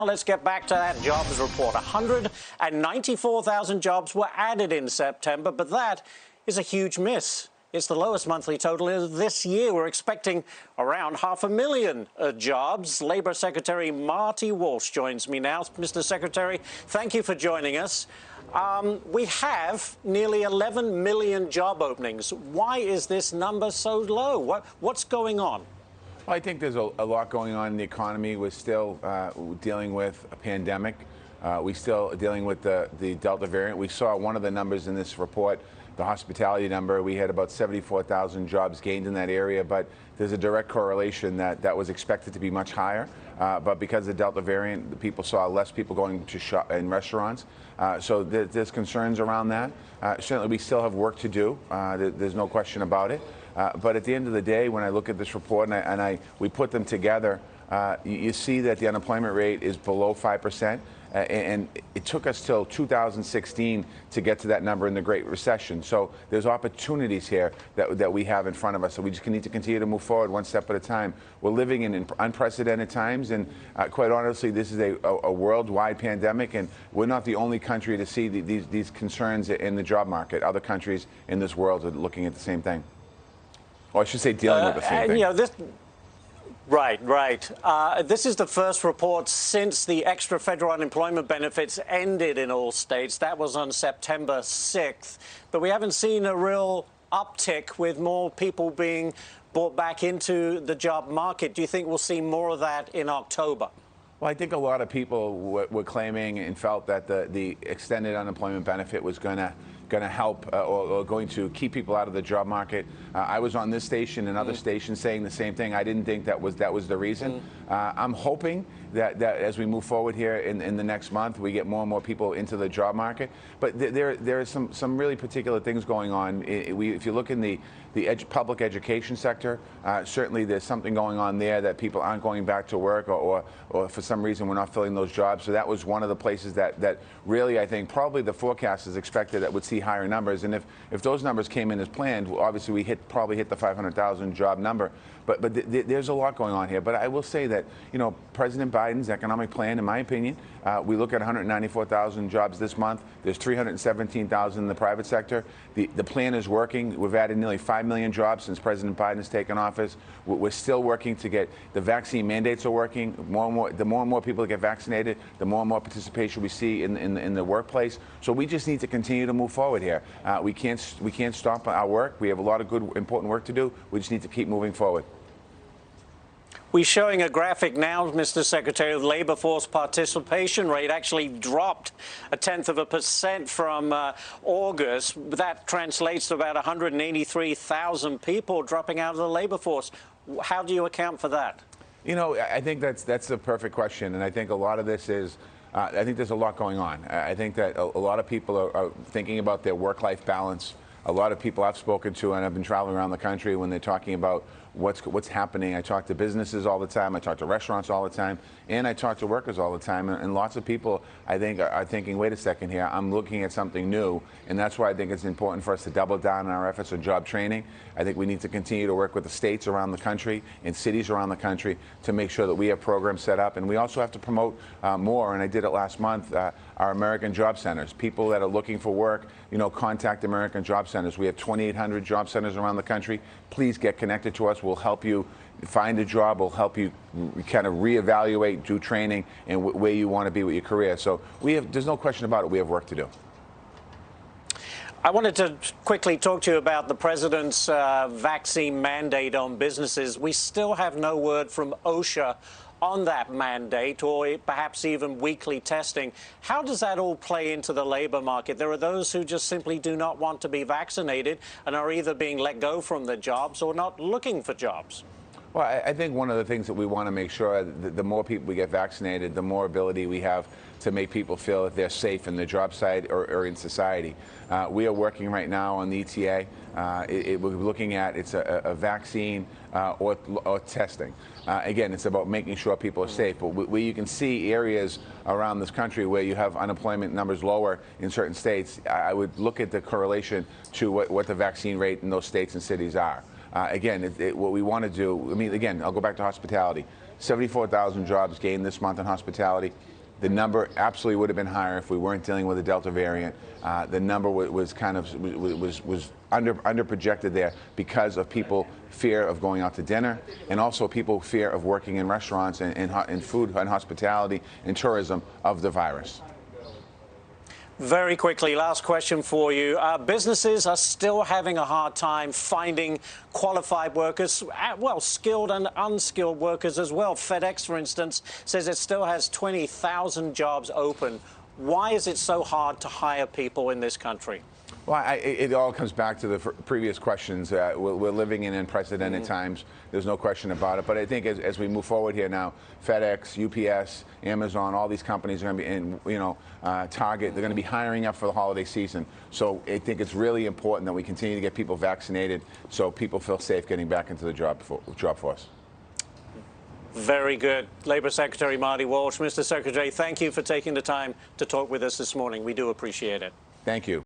Let's get back to that jobs report. 194,000 jobs were added in September, but that is a huge miss. It's the lowest monthly total this year. We're expecting around 500,000 jobs. Labor Secretary Marty Walsh joins me now. Mr. Secretary, thank you for joining us. We have nearly 11 million job openings. Why is this number so low? What's going on? Well, I think there's a lot going on in the economy. We're still dealing with a pandemic. We're still dealing with the Delta variant. We saw one of the numbers in this report, the hospitality number. We had about 74,000 jobs gained in that area, but there's a direct correlation that was expected to be much higher. But because of the Delta variant, the people saw less people going to shop in restaurants. So there's concerns around that. Certainly, we still have work to do. There's no question about it. But at the end of the day, when I look at this report and we put them together, you see that the unemployment rate is below 5%. And it took us till 2016 to get to that number in the Great Recession. So there's opportunities here that we have in front of us. So we just need to continue to move forward one step at a time. We're living in unprecedented times. And quite honestly, this is a worldwide pandemic. And we're not the only country to see these concerns in the job market. Other countries in this world are looking at the same thing. Or I should say dealing with the same thing. You know, Right. This is the first report since the extra federal unemployment benefits ended in all states. That was on September 6th. But we haven't seen a real uptick with more people being brought back into the job market. Do you think we'll see more of that in October? Well, I think a lot of people were claiming and felt that the extended unemployment benefit was going to help or going to keep people out of the job market. I was on this station and other stations saying the same thing. I didn't think that was the reason. I'm hoping that as we move forward here in the next month, we get more and more people into the job market. But there are some really particular things going on. If you look in the public education sector, certainly there's something going on there that people aren't going back to work or for some reason we're not filling those jobs. So that was one of the places that really, I think, probably the forecasters expected that would see higher numbers. And if those numbers came in as planned, obviously we probably hit the 500,000 job number. But there's a lot going on here. But I will say that, you know, President Biden's economic plan, in my opinion, we look at 194,000 jobs this month. There's 317,000 in the private sector. The plan is working. We've added nearly 5 million jobs since President Biden has taken office. We're still working to get the vaccine mandates are working. The more and more people get vaccinated, the more and more participation we see in the workplace. So we just need to continue to move forward here. We can't stop our work. We have a lot of good, important work to do. We just need to keep moving forward. We're showing a graphic now, Mr. Secretary, of labor force participation rate actually dropped 0.1% from August. That translates to about 183,000 people dropping out of the labor force. How do you account for that? You know, I think that's a perfect question, and I think a lot of this is I think there's a lot going on. I think that a lot of people are thinking about their work-life balance. A lot of people I've spoken to, and I've been traveling around the country, when they're talking about what's happening. I talk to businesses all the time. I talk to restaurants all the time, and I talk to workers all the time. And lots of people, I think, are thinking, wait a second here, I'm looking at something new. And that's why I think it's important for us to double down on our efforts on job training. I think we need to continue to work with the states around the country and cities around the country to make sure that we have programs set up. And we also have to promote more, and I did it last month, our American Job Centers. People that are looking for work, you know, contact American Job Centers. We have 2,800 job centers around the country. Please get connected to us. We'll help you find a job. We'll help you kind of reevaluate, do training, and where you want to be with your career. So there's no question about it. We have work to do. I wanted to quickly talk to you about the president's vaccine mandate on businesses. We still have no word from OSHA on that mandate, or perhaps even weekly testing. How does that all play into the labor market? There are those who just simply do not want to be vaccinated and are either being let go from their jobs or not looking for jobs. Well, I think one of the things that we want to make sure that the more people we get vaccinated, the more ability we have to make people feel that they're safe in the job site or in society. We are working right now on the ETA. We're looking at a vaccine or testing. Again, it's about making sure people are safe. But where you can see areas around this country where you have unemployment numbers lower in certain states, I would look at the correlation to what the vaccine rate in those states and cities are. Again, what we want to do, I mean, again, I'll go back to hospitality. 74,000 jobs gained this month in hospitality. The number absolutely would have been higher if we weren't dealing with the Delta variant. The number was kind of under projected there because of people fear of going out to dinner, and also people fear of working in restaurants and food and hospitality and tourism of the virus. Very quickly, last question for you. Businesses are still having a hard time finding qualified workers, well, skilled and unskilled workers as well. FedEx, for instance, says it still has 20,000 jobs open. Why is it so hard to hire people in this country? Well, it all comes back to the previous questions. We're living in unprecedented times. There's no question about it. But I think as we move forward here now, FedEx, UPS, Amazon, all these companies are going to be in, Target. They're going to be hiring up for the holiday season. So I think it's really important that we continue to get people vaccinated so people feel safe getting back into the job force. Very good. Labor Secretary Marty Walsh. Mr. Secretary, thank you for taking the time to talk with us this morning. We do appreciate it. Thank you.